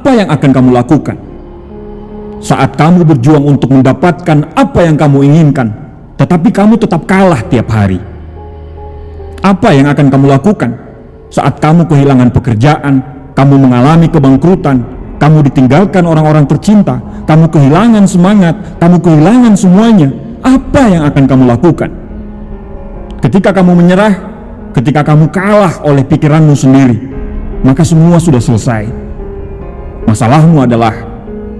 apa yang akan kamu lakukan? Saat kamu berjuang untuk mendapatkan apa yang kamu inginkan, tetapi kamu tetap kalah tiap hari. Apa yang akan kamu lakukan saat kamu kehilangan pekerjaan, kamu mengalami kebangkrutan, kamu ditinggalkan orang-orang tercinta, kamu kehilangan semangat, kamu kehilangan semuanya? Apa yang akan kamu lakukan? Ketika kamu menyerah, ketika kamu kalah oleh pikiranmu sendiri, maka semua sudah selesai. Masalahmu adalah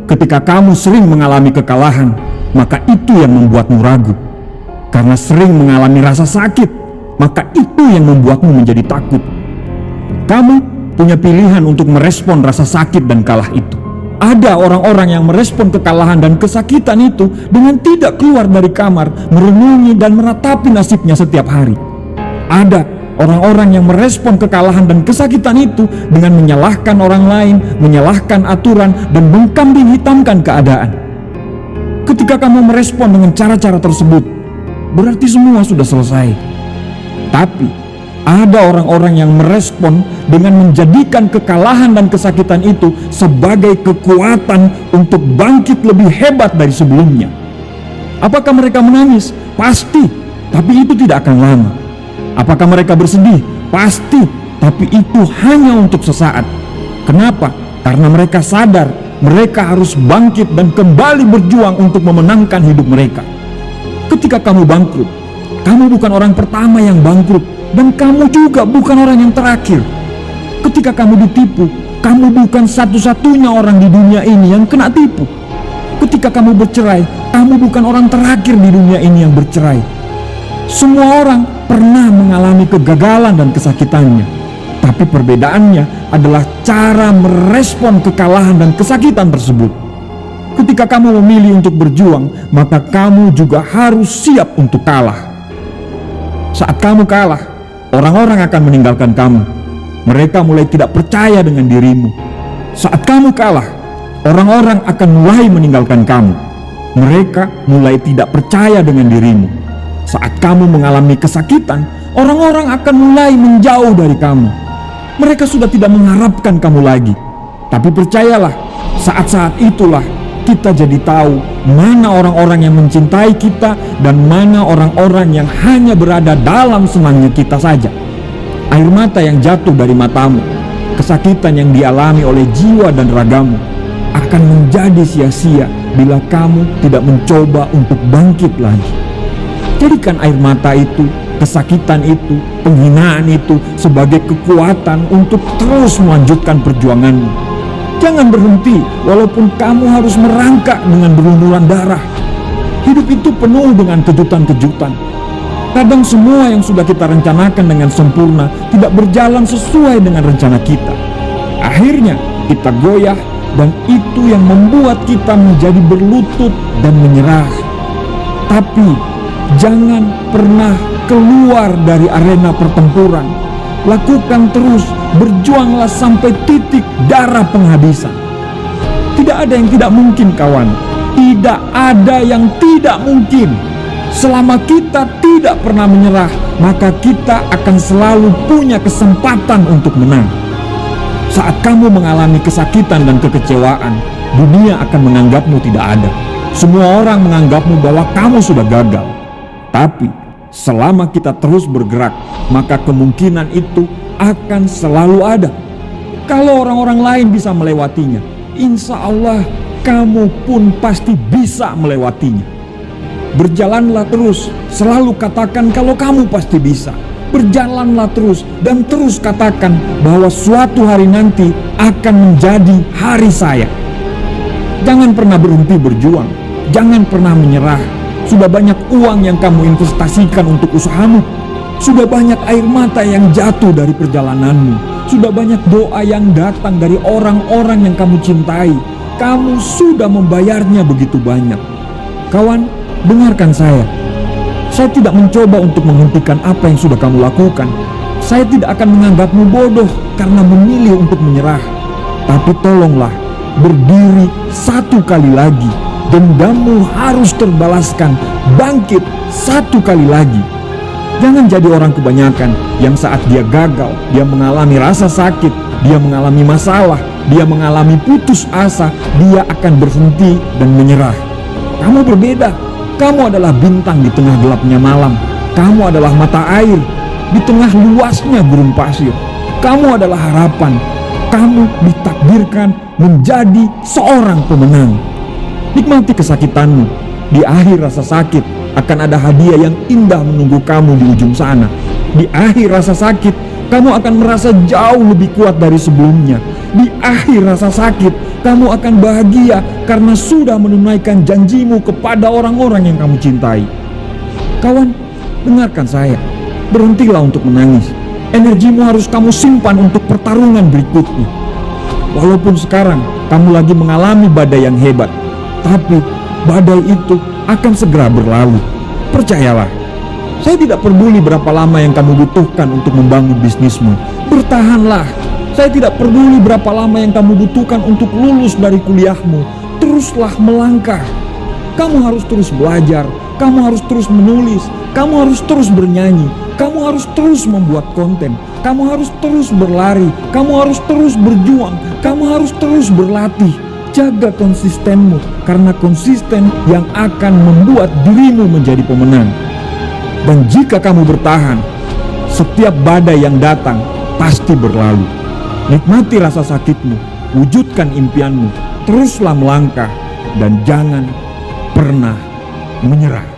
ketika kamu sering mengalami kekalahan, maka itu yang membuatmu ragu. Karena sering mengalami rasa sakit, maka itu yang membuatmu menjadi takut. Kamu punya pilihan untuk merespon rasa sakit dan kalah itu. Ada orang-orang yang merespon kekalahan dan kesakitan itu dengan tidak keluar dari kamar, merenungi dan meratapi nasibnya setiap hari. Ada orang-orang yang merespon kekalahan dan kesakitan itu dengan menyalahkan orang lain, menyalahkan aturan, dan mengkambing hitamkan keadaan. Ketika kamu merespon dengan cara-cara tersebut, berarti semua sudah selesai. Tapi ada orang-orang yang merespon dengan menjadikan kekalahan dan kesakitan itu sebagai kekuatan untuk bangkit lebih hebat dari sebelumnya. Apakah mereka menangis? Pasti, tapi itu tidak akan lama. Apakah mereka bersedih? Pasti, tapi itu hanya untuk sesaat. Kenapa? Karena mereka sadar mereka harus bangkit dan kembali berjuang untuk memenangkan hidup mereka. Ketika kamu bangkrut, kamu bukan orang pertama yang bangkrut, dan kamu juga bukan orang yang terakhir. Ketika kamu ditipu, kamu bukan satu-satunya orang di dunia ini yang kena tipu. Ketika kamu bercerai, kamu bukan orang terakhir di dunia ini yang bercerai. Semua orang pernah mengalami kegagalan dan kesakitannya, tapi perbedaannya adalah cara merespon kekalahan dan kesakitan tersebut. Ketika kamu memilih untuk berjuang, maka kamu juga harus siap untuk kalah. Saat kamu kalah, orang-orang akan meninggalkan kamu. Mereka mulai tidak percaya dengan dirimu. Saat kamu kalah, orang-orang akan mulai meninggalkan kamu. Mereka mulai tidak percaya dengan dirimu. Saat kamu mengalami kesakitan, orang-orang akan mulai menjauh dari kamu. Mereka sudah tidak mengharapkan kamu lagi. Tapi percayalah, saat-saat itulah kita jadi tahu mana orang-orang yang mencintai kita dan mana orang-orang yang hanya berada dalam senangnya kita saja. Air mata yang jatuh dari matamu, kesakitan yang dialami oleh jiwa dan ragamu akan menjadi sia-sia bila kamu tidak mencoba untuk bangkit lagi. Jadikan air mata itu, kesakitan itu, penghinaan itu sebagai kekuatan untuk terus melanjutkan perjuanganmu. Jangan berhenti walaupun kamu harus merangkak dengan berlumuran darah. Hidup itu penuh dengan kejutan-kejutan. Kadang semua yang sudah kita rencanakan dengan sempurna tidak berjalan sesuai dengan rencana kita. Akhirnya kita goyah, dan itu yang membuat kita menjadi berlutut dan menyerah. Tapi jangan pernah keluar dari arena pertempuran. Lakukan terus, berjuanglah sampai titik darah penghabisan. Tidak ada yang tidak mungkin, kawan. Tidak ada yang tidak mungkin. Selama kita tidak pernah menyerah, maka kita akan selalu punya kesempatan untuk menang. Saat kamu mengalami kesakitan dan kekecewaan, dunia akan menganggapmu tidak ada. Semua orang menganggapmu bahwa kamu sudah gagal. Tapi selama kita terus bergerak, maka kemungkinan itu akan selalu ada. Kalau orang-orang lain bisa melewatinya, insya Allah kamu pun pasti bisa melewatinya. Berjalanlah terus, selalu katakan kalau kamu pasti bisa. Berjalanlah terus dan terus katakan bahwa suatu hari nanti akan menjadi hari saya. Jangan pernah berhenti berjuang, jangan pernah menyerah. Sudah banyak uang yang kamu investasikan untuk usahamu. Sudah banyak air mata yang jatuh dari perjalananmu. Sudah banyak doa yang datang dari orang-orang yang kamu cintai. Kamu sudah membayarnya begitu banyak. Kawan, dengarkan saya. Saya tidak mencoba untuk menghentikan apa yang sudah kamu lakukan. Saya tidak akan menganggapmu bodoh karena memilih untuk menyerah. Tapi tolonglah, berdiri satu kali lagi. Dendammu harus terbalaskan, bangkit satu kali lagi. Jangan jadi orang kebanyakan yang saat dia gagal, dia mengalami rasa sakit, dia mengalami masalah, dia mengalami putus asa, dia akan berhenti dan menyerah. Kamu berbeda. Kamu adalah bintang di tengah gelapnya malam. Kamu adalah mata air di tengah luasnya gurun pasir. Kamu adalah harapan. Kamu ditakdirkan menjadi seorang pemenang. Nikmati kesakitanmu. Di akhir rasa sakit akan ada hadiah yang indah menunggu kamu di ujung sana. Di akhir rasa sakit, kamu akan merasa jauh lebih kuat dari sebelumnya. Di akhir rasa sakit, kamu akan bahagia karena sudah menunaikan janjimu kepada orang-orang yang kamu cintai. Kawan, dengarkan saya. Berhentilah untuk menangis. Energimu harus kamu simpan untuk pertarungan berikutnya. Walaupun sekarang kamu lagi mengalami badai yang hebat, tapi badai itu akan segera berlalu. Percayalah. Saya tidak peduli berapa lama yang kamu butuhkan untuk membangun bisnismu. Bertahanlah. Saya tidak peduli berapa lama yang kamu butuhkan untuk lulus dari kuliahmu. Teruslah melangkah. Kamu harus terus belajar. Kamu harus terus menulis. Kamu harus terus bernyanyi. Kamu harus terus membuat konten. Kamu harus terus berlari. Kamu harus terus berjuang. Kamu harus terus berlatih. Jaga konsistenmu, karena konsisten yang akan membuat dirimu menjadi pemenang. Dan jika kamu bertahan, setiap badai yang datang pasti berlalu. Nikmati rasa sakitmu, wujudkan impianmu, teruslah melangkah, dan jangan pernah menyerah.